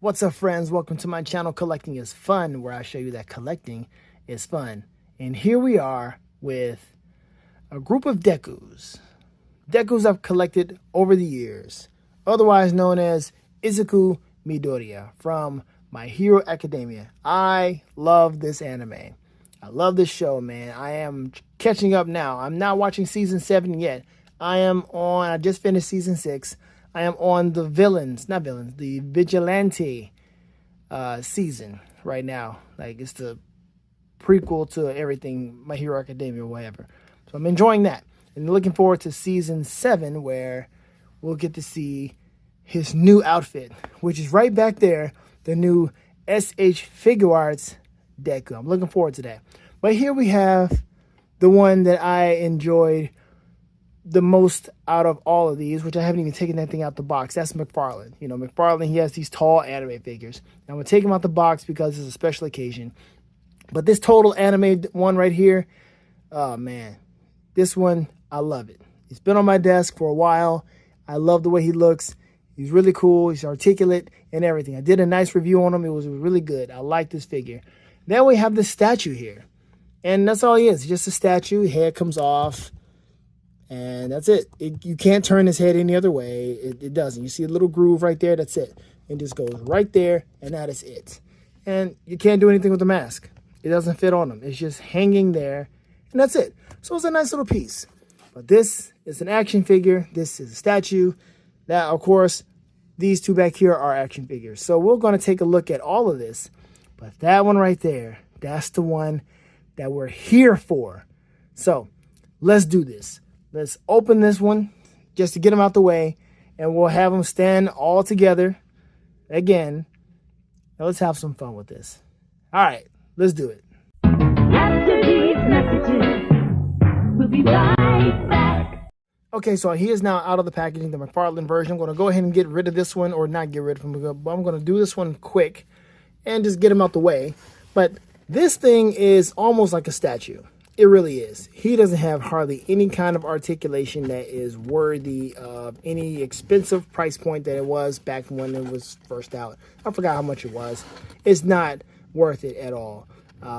What's up, friends? Welcome to my channel, Collecting is Fun, where I show you that collecting is fun. And here we are with a group of Dekus. Dekus I've collected over the years, otherwise known as Izuku Midoriya from My Hero Academia. I love this anime. I love this show, man. I am catching up now. I'm not watching season 7 yet. I just finished season 6. I am on the the Vigilante season right now. Like, it's the prequel to everything, My Hero Academia or whatever. So I'm enjoying that. And looking forward to season 7, where we'll get to see his new outfit, which is right back there, the new SH Figure Arts Deku. I'm looking forward to that. But here we have the one that I enjoyed the most out of all of these, which I haven't even taken that thing out the box. That's McFarlane. You know, McFarlane, he has these tall anime figures. I'm going to take him out the box because it's a special occasion. But this total anime one right here, oh man, this one, I love it. He's been on my desk for a while. I love the way he looks. He's really cool. He's articulate and everything. I did a nice review on him. It was really good. I like this figure. Then we have this statue here. And that's all he is. Just a statue. Head comes off. And that's it. You can't turn his head any other way. It doesn't. You see a little groove right there. That's it. It just goes right there, and that is it. And you can't do anything with the mask. It doesn't fit on him. It's just hanging there, and that's it. So it's a nice little piece. But this is an action figure. This is a statue. Now, of course, these two back here are action figures. So we're going to take a look at all of this. But that one right there, that's the one that we're here for. So let's do this. Let's open this one just to get them out the way, and we'll have them stand all together again. Now let's have some fun with this. All right, let's do it. After these messages, we'll be right back. Okay, so he is now out of the packaging, the McFarlane version. I'm going to go ahead and get rid of this one, or not get rid of him, but I'm going to do this one quick and just get him out the way. But this thing is almost like a statue. It really is. He doesn't have hardly any kind of articulation that is worthy of any expensive price point that it was back when it was first out. I forgot how much it was. It's not worth it at all.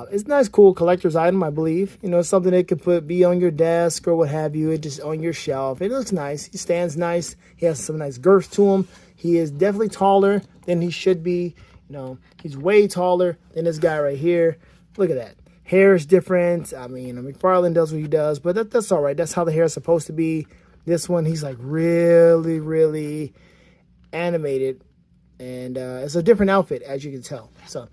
It's a nice, cool collector's item, I believe. You know, it's something that could be on your desk or what have you. It just on your shelf. It looks nice. He stands nice. He has some nice girth to him. He is definitely taller than he should be. You know, he's way taller than this guy right here. Look at that. Hair is different. I mean, McFarlane does what he does, but that's all right. That's how the hair is supposed to be. This one, he's like really, really animated, and it's a different outfit, as you can tell. So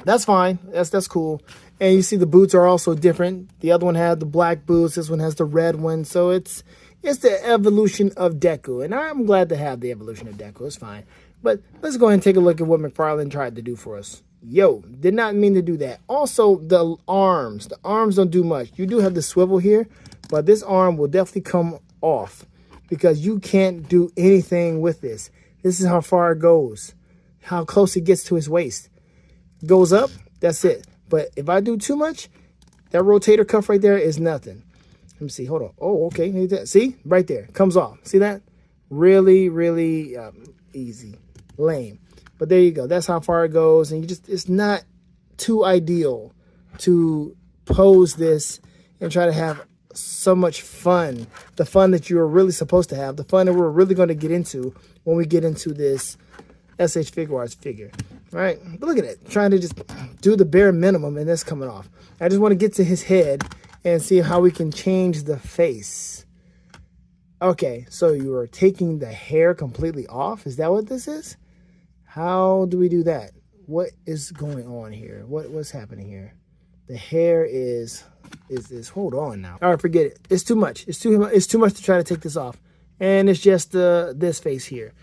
that's fine. That's cool. And you see the boots are also different. The other one had the black boots. This one has the red one. So it's the evolution of Deku, and I'm glad to have the evolution of Deku. It's fine. But let's go ahead and take a look at what McFarlane tried to do for us. Yo, did not mean to do that. Also, the arms don't do much. You do have the swivel here, but this arm will definitely come off because you can't do anything with this. This is how far it goes, how close it gets to his waist. Goes up, that's it. But if I do too much, that rotator cuff right there is nothing. Let me see, hold on. Oh, okay, see, right there, comes off. See that? Really, really easy, lame. But there you go. That's how far it goes. And it's not too ideal to pose this and try to have so much fun. The fun that you're really supposed to have. The fun that we're really going to get into when we get into this SH Figure Arts figure. All right? But look at it. Trying to just do the bare minimum and that's coming off. I just want to get to his head and see how we can change the face. Okay. So you are taking the hair completely off. Is that what this is? How do we do that? What is going on here? What's happening here? The hair is hold on now. All right, forget it. It's too much. It's too much to try to take this off. And it's just this face here.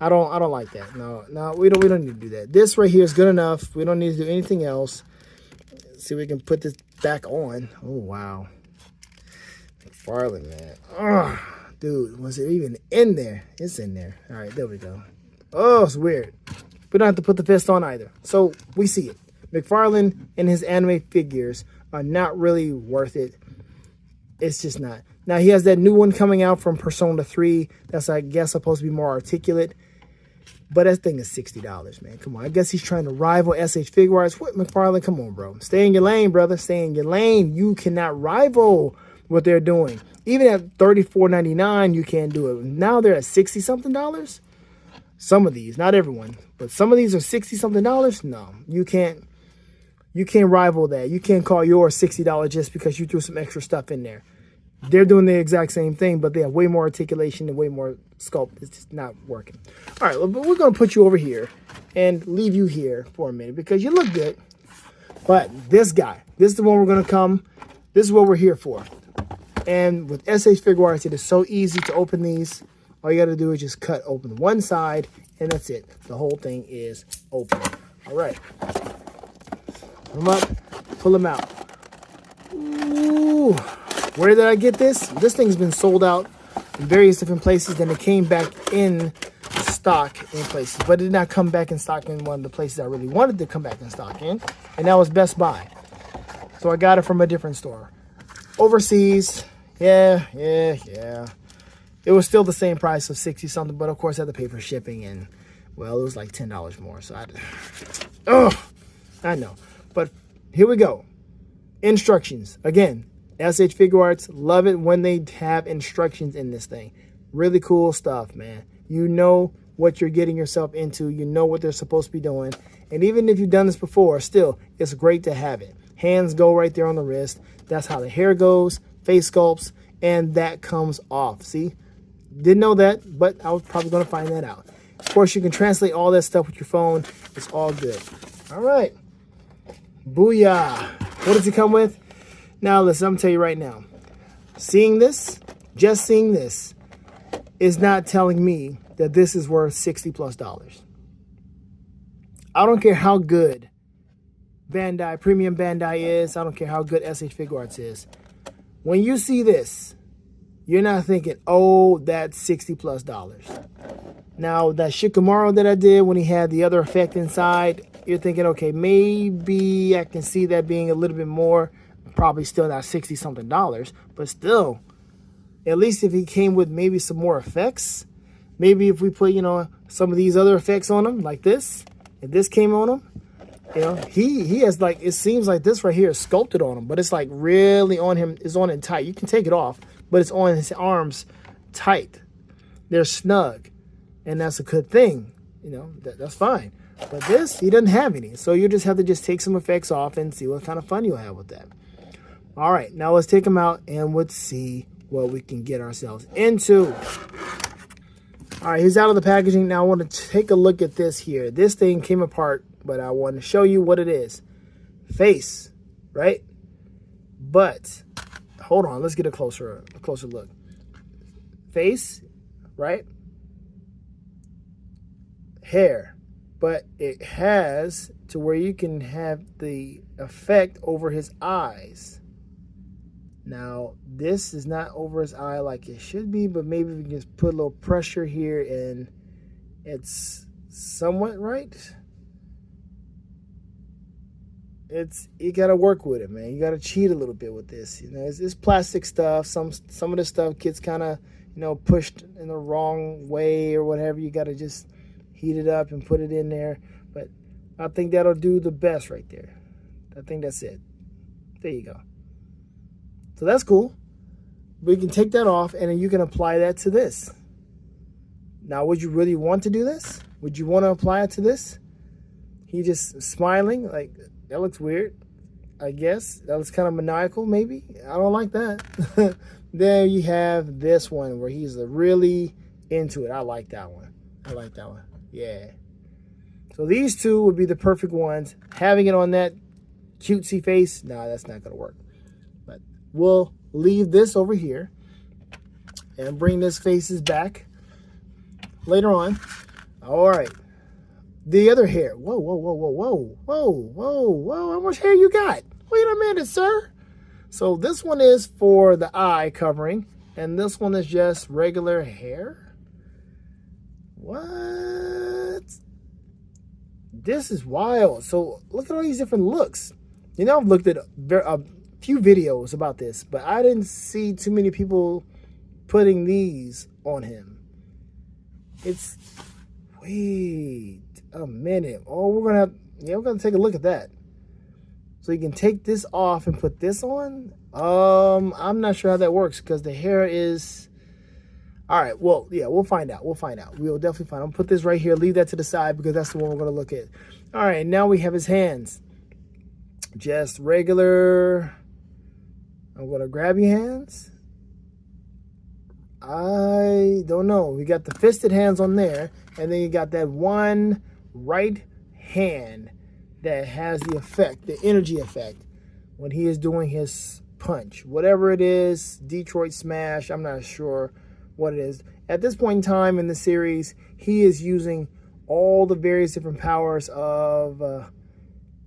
I don't like that. No, we don't need to do that. This right here is good enough. We don't need to do anything else. Let's see if we can put this back on. Oh wow. McFarlane, man. Ugh. Dude, was it even in there? It's in there. All right, there we go. Oh, it's weird. We don't have to put the fist on either. So we see it. McFarlane and his anime figures are not really worth it. It's just not. Now he has that new one coming out from Persona 3. That's, I guess, supposed to be more articulate. But that thing is $60, man. Come on. I guess he's trying to rival SH Figuarts. What, McFarlane? Come on, bro. Stay in your lane, brother. Stay in your lane. You cannot rival what they're doing. Even at $34.99, you can't do it. Now they're at $60-something. Some of these, not everyone, but some of these are $60-something. No, you can't. You can't rival that. You can't call yours $60 just because you threw some extra stuff in there. They're doing the exact same thing, but they have way more articulation and way more sculpt. It's just not working. All right, but we're going to put you over here and leave you here for a minute because you look good. But this guy, this is the one we're going to come. This is what we're here for. And with SH Figuarts, it is so easy to open these. All you got to do is just cut open one side, and that's it. The whole thing is open. All right. Pull them up, pull them out. Ooh, where did I get this? This thing's been sold out in various different places. Then it came back in stock in places, but it did not come back in stock in one of the places I really wanted to come back in stock in, and that was Best Buy. So I got it from a different store. Overseas, yeah. It was still the same price of 60 something, but of course I had to pay for shipping, and well, it was like $10 more. So I know. But here we go. Instructions. Again, SH Figuarts, love it when they have instructions in this thing. Really cool stuff, man. You know what you're getting yourself into. You know what they're supposed to be doing. And even if you've done this before, still, it's great to have it. Hands go right there on the wrist. That's how the hair goes, face sculpts, and that comes off. See? Didn't know that, but I was probably going to find that out. Of course, you can translate all that stuff with your phone. It's all good. All right. Booyah. What does it come with? Now, listen, I'm going to tell you right now. Seeing this, just seeing this, is not telling me that this is worth $60+. I don't care how good Bandai, Premium Bandai is. I don't care how good SH Figuarts is. When you see this, you're not thinking, oh, that's $60+. Now, that Shikamaru that I did when he had the other effect inside, you're thinking, okay, maybe I can see that being a little bit more. Probably still not $60-something, but still, at least if he came with maybe some more effects, maybe if we put, some of these other effects on him, like this, if this came on him, he has like, it seems like this right here is sculpted on him, but it's like really on him, is on him tight. You can take it off, but it's on his arms tight. They're snug, and that's a good thing. That's fine. But this, he doesn't have any. So you just have to just take some effects off and see what kind of fun you'll have with that. All right, now let's take them out and let's see what we can get ourselves into. All right, he's out of the packaging. Now I want to take a look at this here. This thing came apart, but I want to show you what it is. Face, right? But, hold on, let's get a closer look. Face, right? Hair. But it has to where you can have the effect over his eyes. Now, this is not over his eye like it should be, but maybe we can just put a little pressure here and it's somewhat right. You got to work with it, man. You got to cheat a little bit with this. It's plastic stuff. Some of the stuff gets kind of, pushed in the wrong way or whatever. You got to just heat it up and put it in there. But I think that'll do the best right there. I think that's it. There you go. So that's cool. We can take that off and then you can apply that to this. Now, would you really want to do this? Would you want to apply it to this? He just smiling, like, that looks weird, I guess. That looks kind of maniacal, maybe. I don't like that. There you have this one where he's really into it. I like that one. Yeah. So these two would be the perfect ones. Having it on that cutesy face, no, that's not going to work. But we'll leave this over here and bring this faces back later on. All right. The other hair. Whoa. How much hair you got? Wait a minute, sir. So this one is for the eye covering, and this one is just regular hair. What? This is wild. So look at all these different looks. I've looked at few videos about this, but I didn't see too many people putting these on him. It's, wait a minute. Oh, we're gonna take a look at that. So you can take this off and put this on. I'm not sure how that works because the hair is. All right. Well, yeah, we'll find out. We'll definitely find out. I'm gonna put this right here. Leave that to the side because that's the one we're gonna look at. All right. Now we have his hands. Just regular. I'm gonna grab your hands. I don't know. We got the fisted hands on there, and then you got that one right hand that has the effect, the energy effect, when he is doing his punch. Whatever it is, Detroit Smash, I'm not sure what it is. At this point in time in the series, he is using all the various different powers of,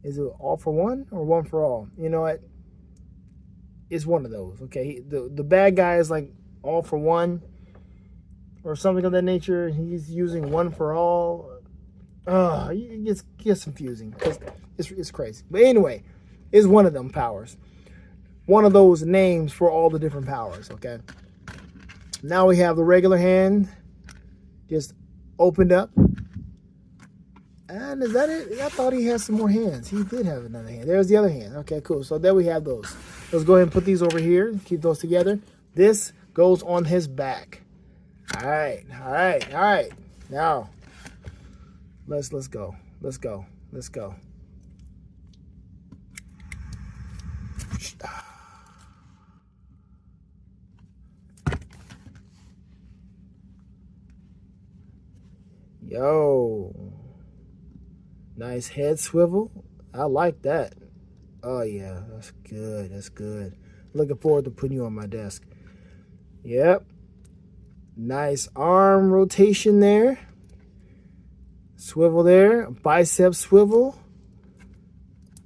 is it All for One or One for All? You know what? It's one of those, okay? The bad guy is like All for One or something of that nature. He's using One for All. It gets confusing because it's crazy. But anyway, it's one of them powers. One of those names for all the different powers, okay? Now we have the regular hand just opened up. And is that it? I thought he had some more hands. He did have another hand. There's the other hand. Okay, cool. So there we have those. Let's go ahead and put these over here. Keep those together. This goes on his back. All right. Now, let's go. Let's go. Yo. Nice head swivel. I like that. Oh, yeah. That's good. Looking forward to putting you on my desk. Yep. Nice arm rotation there. Swivel there. Bicep swivel.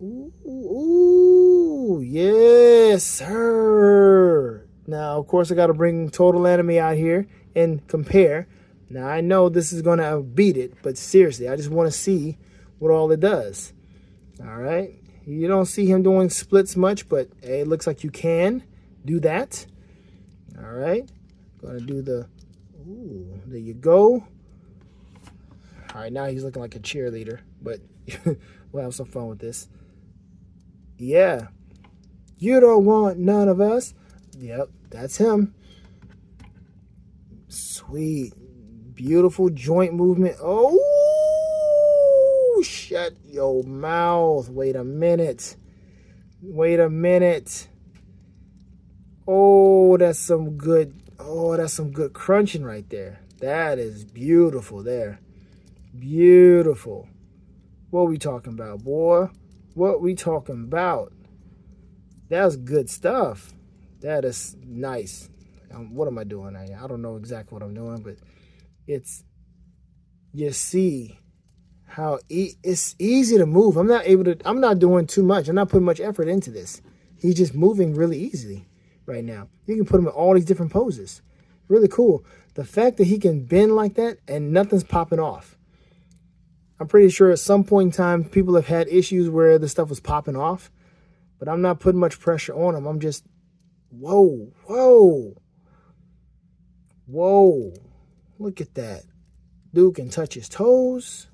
Ooh, yes, sir. Now, of course, I got to bring Total Anime out here and compare. Now, I know this is going to beat it, but seriously, I just want to see what all it does. All right. You don't see him doing splits much, but hey, it looks like you can do that. All right. Going to do the, ooh, there you go. All right, now he's looking like a cheerleader, but we'll have some fun with this. Yeah. You don't want none of us. Yep, that's him. Sweet. Beautiful joint movement. Oh, shut your mouth. Wait a minute. Oh, that's some good crunching right there. That is beautiful there. Beautiful. What we talking about, boy? What we talking about? That's good stuff. That is nice. What am I doing? I don't know exactly what I'm doing, but it's, you see how it's easy to move. I'm not doing too much. I'm not putting much effort into this. He's just moving really easily right now. You can put him in all these different poses. Really cool. The fact that he can bend like that and nothing's popping off. I'm pretty sure at some point in time, people have had issues where the stuff was popping off, but I'm not putting much pressure on him. I'm just, whoa. Look at that. Dude can touch his toes.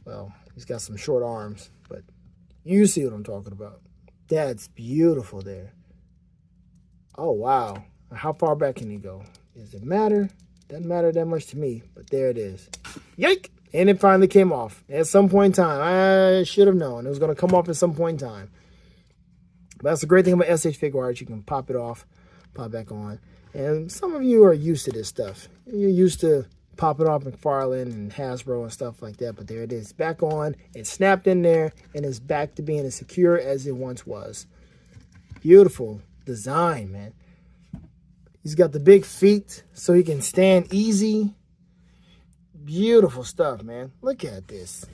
Well, he's got some short arms, but you see what I'm talking about. That's beautiful there. Oh, wow. How far back can he go? Does it matter? Doesn't matter that much to me, but there it is. Yike! And it finally came off. At some point in time, I should have known. It was going to come off at some point in time. But that's the great thing about SH Figure Arts. You can pop it off, pop back on. And some of you are used to this stuff. You're used to popping off McFarlane and Hasbro and stuff like that. But there it is. Back on. It's snapped in there. And it's back to being as secure as it once was. Beautiful design, man. He's got the big feet so he can stand easy. Beautiful stuff, man. Look at this.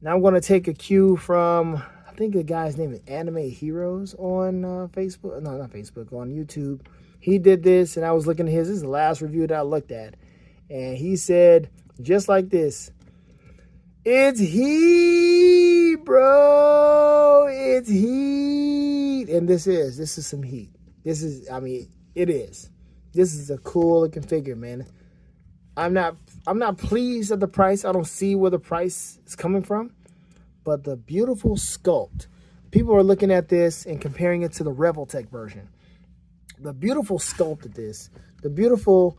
Now I'm going to take a cue from, I think the guy's name is Anime Heroes on Facebook. No, not Facebook, on YouTube. He did this, and I was looking at his. This is the last review that I looked at. And he said, just like this, it's here. heat, bro. It's heat. And this is some heat. This is, I mean, it is. This is a cool looking figure, man. I'm not pleased at the price. I don't see where the price is coming from. But the beautiful sculpt. People are looking at this and comparing it to the Revoltech version. The beautiful sculpt of this, the beautiful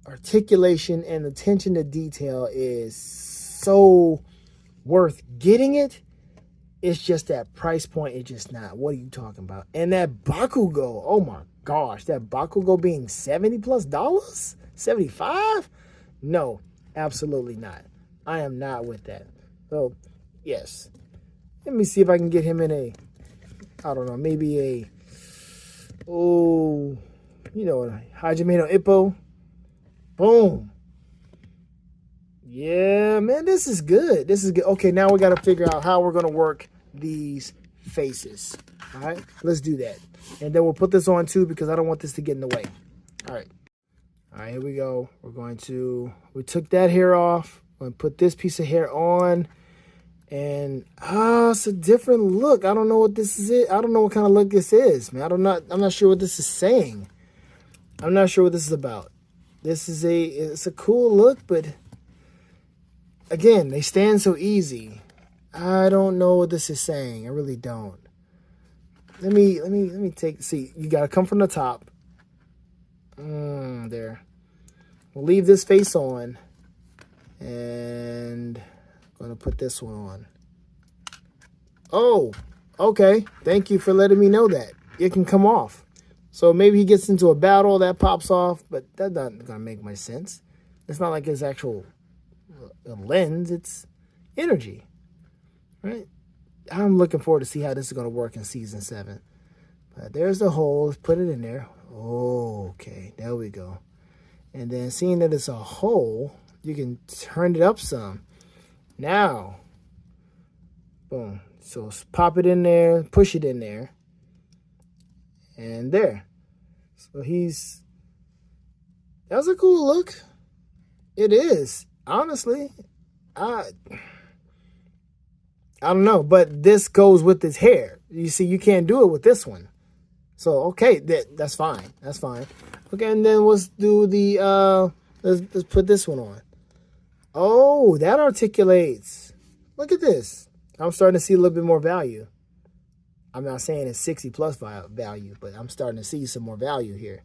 articulation and attention to detail is so worth getting it. It's just that price point is just not. What are you talking about? And that Bakugo, oh my gosh, that Bakugo being $70+, 75? No, absolutely not. I am not with that. So, yes. Let me see if I can get him in a, I don't know, maybe a, oh, you know, Hajime no Ippo. Boom. Yeah, man, this is good. This is good. Okay, now we got to figure out how we're going to work these faces. All right, let's do that. And then we'll put this on too because I don't want this to get in the way. All right. All right, here we go. We took that hair off. We're going to put this piece of hair on. And, it's a different look. I don't know what this is. I don't know what kind of look this is, man. I'm not sure what this is saying. I'm not sure what this is about. It's a cool look, but again, they stand so easy. I don't know what this is saying. I really don't. Let me see. You gotta come from the top. There. We'll leave this face on. And I'm gonna put this one on. Oh, okay. Thank you for letting me know that. It can come off. So maybe he gets into a battle, that pops off, but that's not gonna make much sense. It's not like his actual lens, it's energy. Right? I'm looking forward to see how this is gonna work in season 7. But there's the hole. Let's put it in there. Oh, okay. There we go. And then seeing that it's a hole, you can turn it up some. Now, boom. So pop it in there, push it in there, and there. So that's a cool look. It is. Honestly, I don't know, but this goes with his hair. You see, you can't do it with this one. So, okay, that's fine. That's fine. Okay, and then let's do the, let's put this one on. Oh, that articulates. Look at this. I'm starting to see a little bit more value. I'm not saying it's 60+ value, but I'm starting to see some more value here.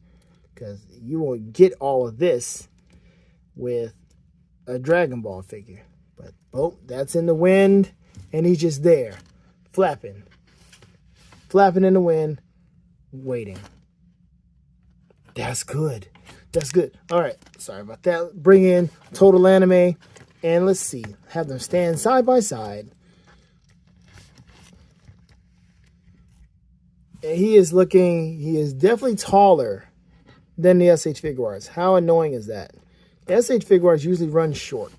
Because you won't get all of this with a Dragon Ball figure. But, oh, that's in the wind. And he's just there. Flapping. Flapping in the wind. Waiting. That's good. That's good. All right. Sorry about that. Bring in Total Anime. And let's see. Have them stand side by side. And he is definitely taller than the SH Figuarts. How annoying is that? The SH Figuarts usually run short.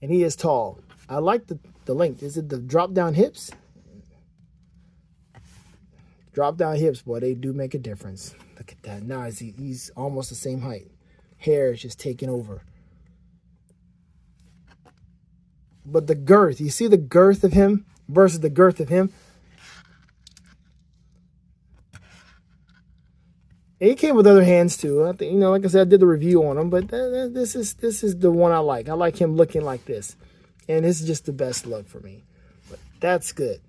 And he is tall. I like the length. Is it the drop down hips? Drop down hips, boy, they do make a difference. Look at that. Now he's almost the same height. Hair is just taking over. But the girth, you see the girth of him versus the girth of him? And he came with other hands too. I think, you know, like I said, I did the review on him, but this is the one I like. I like him looking like this. And this is just the best look for me. But that's good.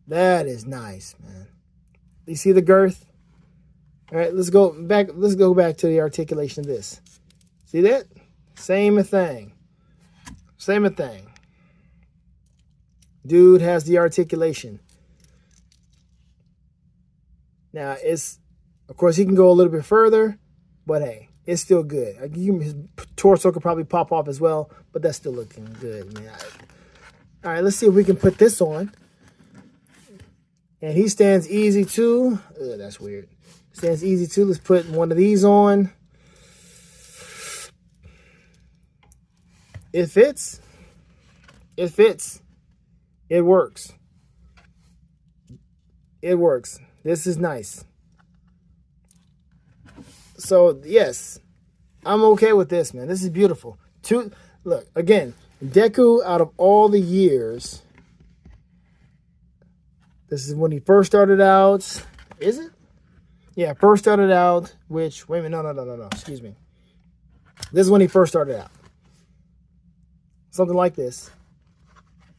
That is nice, man. You see the girth? All right, let's go back to the articulation of this. See that? Same thing. Same thing. Dude has the articulation. Now, of course, he can go a little bit further, but hey, it's still good. His torso could probably pop off as well, but that's still looking good, man. All right, let's see if we can put this on. And he stands easy too. Ugh, that's weird. Stands easy too. Let's put one of these on. It fits. It fits. It works. It works. This is nice. So, yes, I'm okay with this, man. This is beautiful. Look, again, Deku, out of all the years, this is when he first started out. Is it? Yeah, first started out, which, wait a minute, no, excuse me. This is when he first started out. Something like this.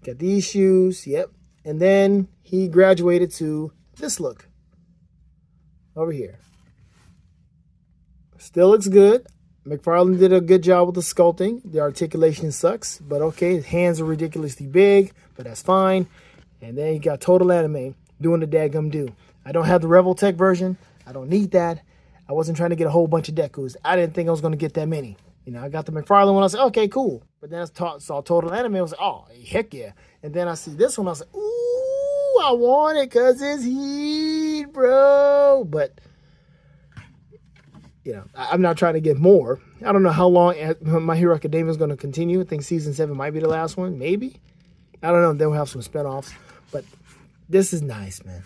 Got these shoes, yep. And then he graduated to this look. Over here. Still looks good. McFarlane did a good job with the sculpting. The articulation sucks, but okay. His hands are ridiculously big, but that's fine. And then you got Total Anime doing the daggum do. I don't have the Rebel Tech version. I don't need that. I wasn't trying to get a whole bunch of Dekus. I didn't think I was going to get that many. You know, I got the McFarlane one. I said, okay, cool. But then I saw Total Anime. I was like, oh, heck yeah. And then I see this one. I was like, ooh, I want it because it's heat, bro. But, you know, I'm not trying to get more. I don't know how long My Hero Academia is going to continue. I think Season 7 might be the last one. Maybe. I don't know. They'll have some spinoffs. But this is nice, man.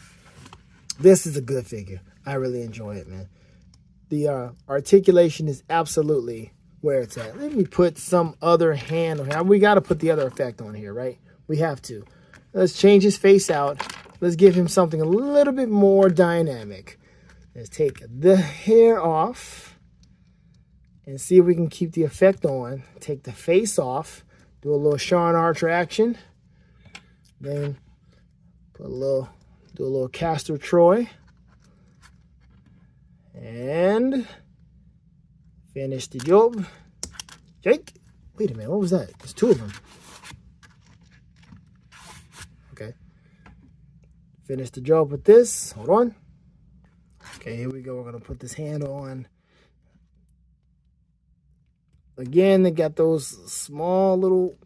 This is a good figure. I really enjoy it, man. The articulation is absolutely where it's at. Let me put some other hand on here. We got to put the other effect on here, right? We have to. Let's change his face out. Let's give him something a little bit more dynamic. Let's take the hair off and see if we can keep the effect on. Take the face off. Do a little Sean Archer action. Then do a little Castor Troy. And finish the job. Jake, wait a minute, what was that? There's two of them. Okay. Finish the job with this. Hold on. Okay, here we go. We're going to put this hand on. Again, they got those small little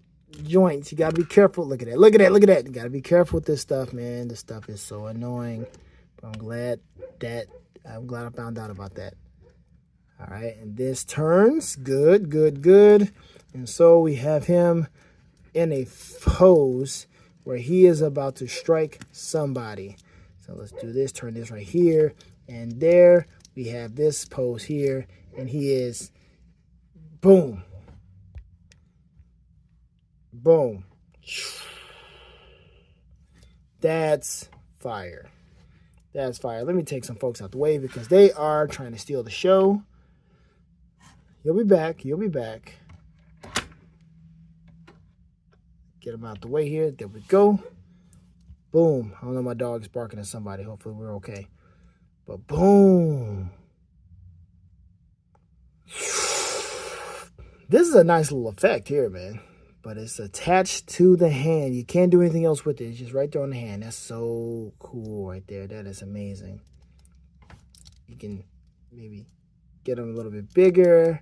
joints. You got to be careful. Look at that. Look at that. Look at that. You got to be careful with this stuff, man. This stuff is so annoying. But I'm glad I found out about that. All right, and this turns. Good, good, good. And so we have him in a pose where he is about to strike somebody. So let's do this. Turn this right here. And there we have this pose here. And he is, boom. Boom. That's fire. That's fire. Let me take some folks out the way because they are trying to steal the show. You'll be back. You'll be back. Get them out the way here. There we go. Boom. I don't know, my dog's barking at somebody. Hopefully we're okay. But boom. This is a nice little effect here, man. But it's attached to the hand. You can't do anything else with it. It's just right there on the hand. That's so cool right there. That is amazing. You can maybe get them a little bit bigger.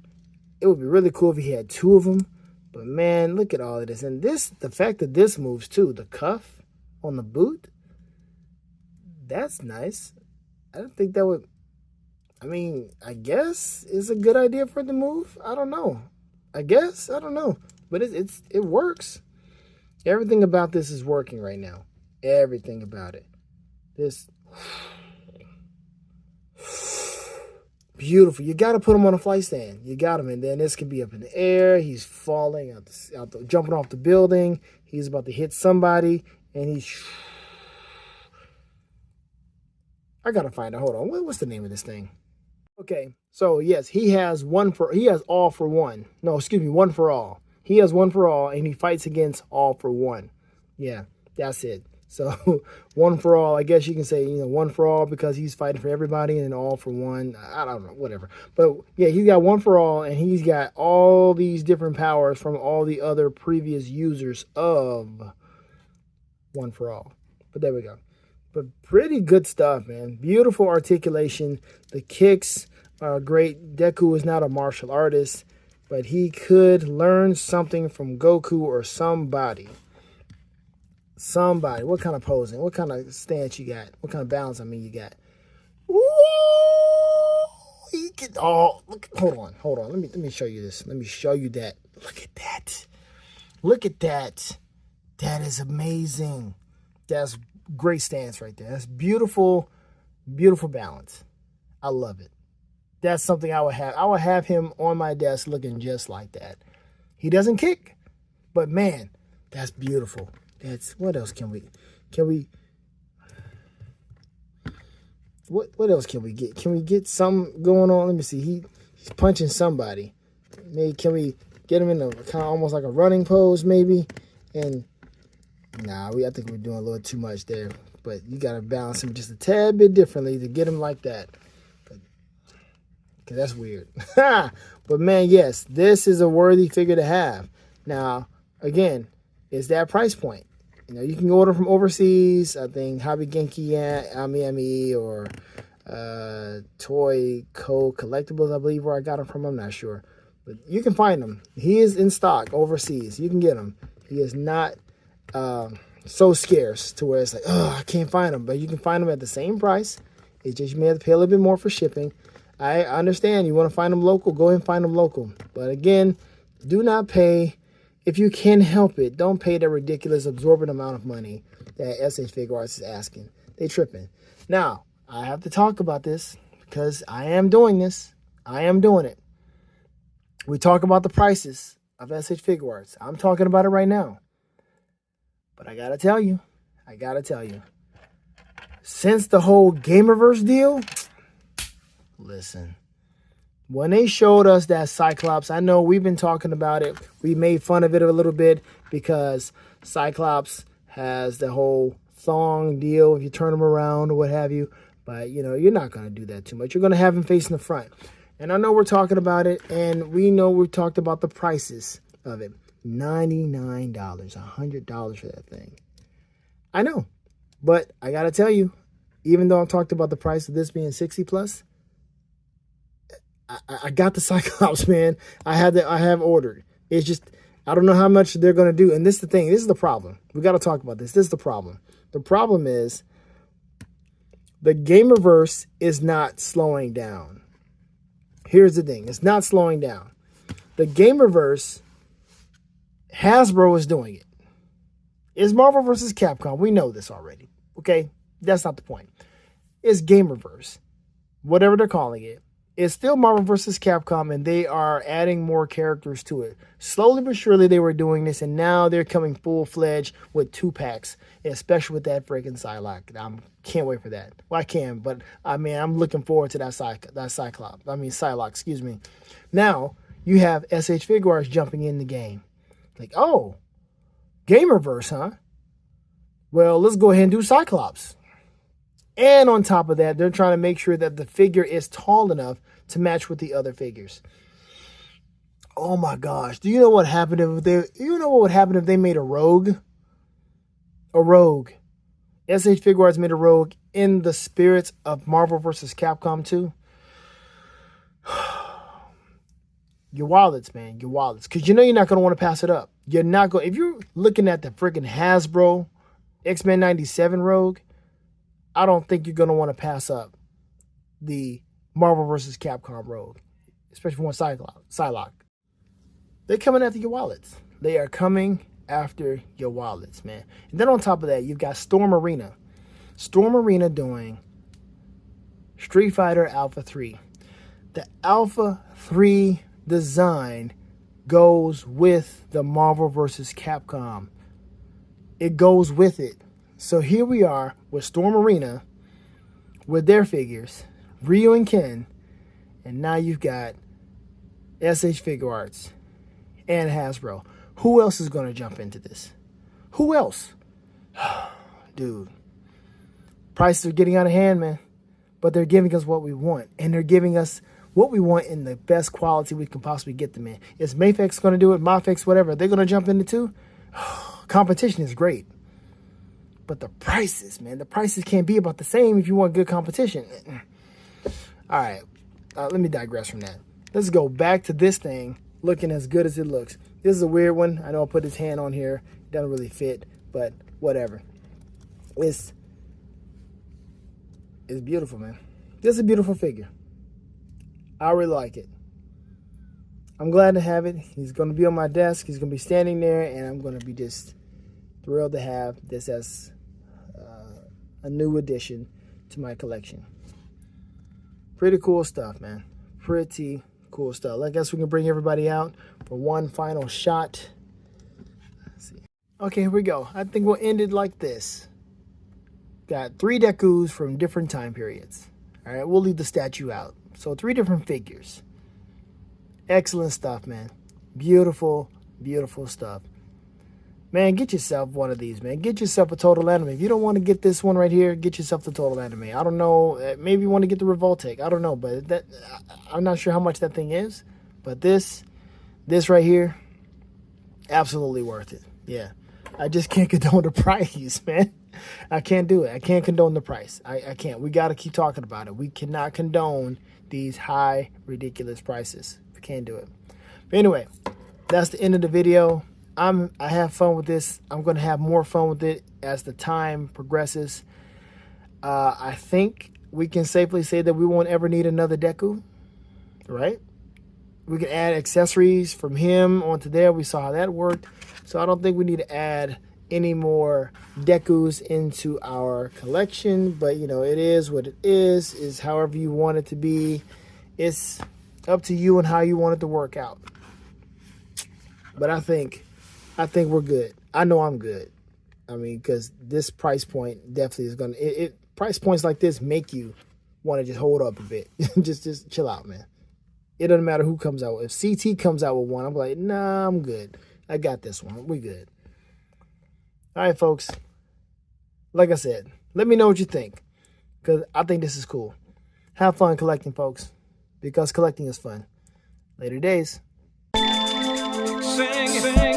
It would be really cool if he had two of them. But man, look at all of this. And this, the fact that this moves too. The cuff on the boot. That's nice. I don't think that would, I mean, I guess it's a good idea for it to move. I don't know. I guess. I don't know. But it works. Everything about this is working right now. Everything about it. This beautiful. You got to put him on a flight stand. You got him, and then this can be up in the air. He's falling jumping off the building. He's about to hit somebody, and he's. I gotta find out. Hold on. What's the name of this thing? Okay, so yes, he has all for one. No, excuse me, one for all. He has one for all, and he fights against all for one. Yeah, that's it. So one for all, I guess you can say, one for all because he's fighting for everybody, and then all for one. I don't know, whatever. But yeah, he's got one for all, and he's got all these different powers from all the other previous users of one for all. But there we go. But pretty good stuff, man. Beautiful articulation. The kicks are great. Deku is not a martial artist, but he could learn something from Goku or somebody. Somebody. What kind of posing? What kind of stance you got? What kind of balance, you got? Ooh! He can, look, hold on. Let me show you this. Let me show you that. Look at that. Look at that. That is amazing. That's great stance right there. That's beautiful, beautiful balance. I love it. That's something I would have. I would have him on my desk looking just like that. He doesn't kick, But man, that's beautiful. What else can we what else can we get? Can we get something going on? Let me see. He's punching somebody. Maybe can we get him in a kind of almost like a running pose maybe? And nah, I think we're doing a little too much there. But you got to balance him just a tad bit differently to get him like that. Because that's weird. But man, yes, this is a worthy figure to have. Now, again, it's that price point. You know, you can order from overseas. I think Hobby Genki, Ami, or Toy Co. Collectibles, I believe, where I got him from. I'm not sure. But you can find him. He is in stock overseas. You can get him. He is not so scarce to where it's like, oh, I can't find him. But you can find him at the same price. It's just you may have to pay a little bit more for shipping. I understand you want to find them local. Go ahead and find them local. But again, do not pay. If you can help it, don't pay that ridiculous absorbent amount of money that SH Figure Arts is asking. They tripping. Now, I have to talk about this because I am doing this. I am doing it. We talk about the prices of SH Figure Arts. I'm talking about it right now. But I got to tell you, since the whole Gamerverse deal, listen. When they showed us that Cyclops, I know we've been talking about it. We made fun of it a little bit because Cyclops has the whole thong deal if you turn him around or what have you. But, you know, you're not going to do that too much. You're going to have him facing the front. And I know we're talking about it, and we know we've talked about the prices of it. $99, $100 for that thing. I know. But I got to tell you, even though I talked about the price of this being 60 plus, I got the Cyclops, man. I have ordered. It's just, I don't know how much they're going to do. And this is the thing. This is the problem. We got to talk about this. This is the problem. The problem is the Gamerverse is not slowing down. Here's the thing. It's not slowing down. The Gamerverse, Hasbro is doing it. It's Marvel versus Capcom. We know this already. Okay? That's not the point. It's Gamerverse. Whatever they're calling it. It's still Marvel vs. Capcom, and they are adding more characters to it. Slowly but surely, they were doing this, and now they're coming full-fledged with 2-packs, especially with that freaking Psylocke. I can't wait for that. Well, I can, but, I mean, I'm looking forward to that Psylocke, excuse me. Now, you have SH Figure Arts jumping in the game. Like, oh, Gamerverse, huh? Well, let's go ahead and do Cyclops. And on top of that, they're trying to make sure that the figure is tall enough to match with the other figures. Oh my gosh. Do you know what happened if they made a Rogue? A Rogue. SH Figure Arts made a Rogue in the spirits of Marvel vs. Capcom 2. Your wallets, man. Your wallets. Because you know you're not going to want to pass it up. You're not going. If you're looking at the freaking Hasbro X-Men 97 Rogue, I don't think you're going to want to pass up the Marvel vs. Capcom Rogue, especially for Psylocke. They're coming after your wallets. They are coming after your wallets, man. And then on top of that, you've got Storm Arena. Storm Arena doing Street Fighter Alpha 3. The Alpha 3 design goes with the Marvel vs. Capcom. It goes with it. So here we are with Storm Arena with their figures, Ryu and Ken, and now you've got SH Figure Arts and Hasbro. Who else is going to jump into this? Who else? Dude, prices are getting out of hand, man. But they're giving us what we want, and they're giving us what we want in the best quality we can possibly get them in. Is Mafex going to do it? Mafex, whatever. They're going to jump into too? Competition is great. But the prices, man, the prices can't be about the same if you want good competition. All right, let me digress from that. Let's go back to this thing looking as good as it looks. This is a weird one. I know I put his hand on here. It doesn't really fit, but whatever. It's beautiful, man. This is a beautiful figure. I really like it. I'm glad to have it. He's going to be on my desk. He's going to be standing there, and I'm going to be just thrilled to have this as a new addition to my collection. Pretty cool stuff, man. Pretty cool stuff. I guess we can bring everybody out for one final shot Okay, here we go. I think we'll end it like this. Got 3 Dekus from different time periods. All right, we'll leave the statue out. So 3 different figures. Excellent stuff, man. Beautiful, beautiful stuff. Man, get yourself one of these, man. Get yourself a Total Anime. If you don't want to get this one right here, get yourself the Total Anime. I don't know. Maybe you want to get the Revoltech. I don't know, but I'm not sure how much that thing is. But this right here, absolutely worth it. Yeah. I just can't condone the price, man. I can't do it. I can't condone the price. I can't. We got to keep talking about it. We cannot condone these high, ridiculous prices. We can't do it. But anyway, that's the end of the video. I have fun with this. I'm going to have more fun with it as the time progresses. I think we can safely say that we won't ever need another Deku, right? We can add accessories from him onto there. We saw how that worked. So I don't think we need to add any more Dekus into our collection. But, you know, it is what it is however you want it to be. It's up to you and how you want it to work out. But I think we're good. I know I'm good. I mean, because this price point definitely is going to... Price points like this make you want to just hold up a bit. just chill out, man. It doesn't matter who comes out. If CT comes out with one, I'm like, nah, I'm good. I got this one. We good. All right, folks. Like I said, let me know what you think, because I think this is cool. Have fun collecting, folks, because collecting is fun. Later days. Sing.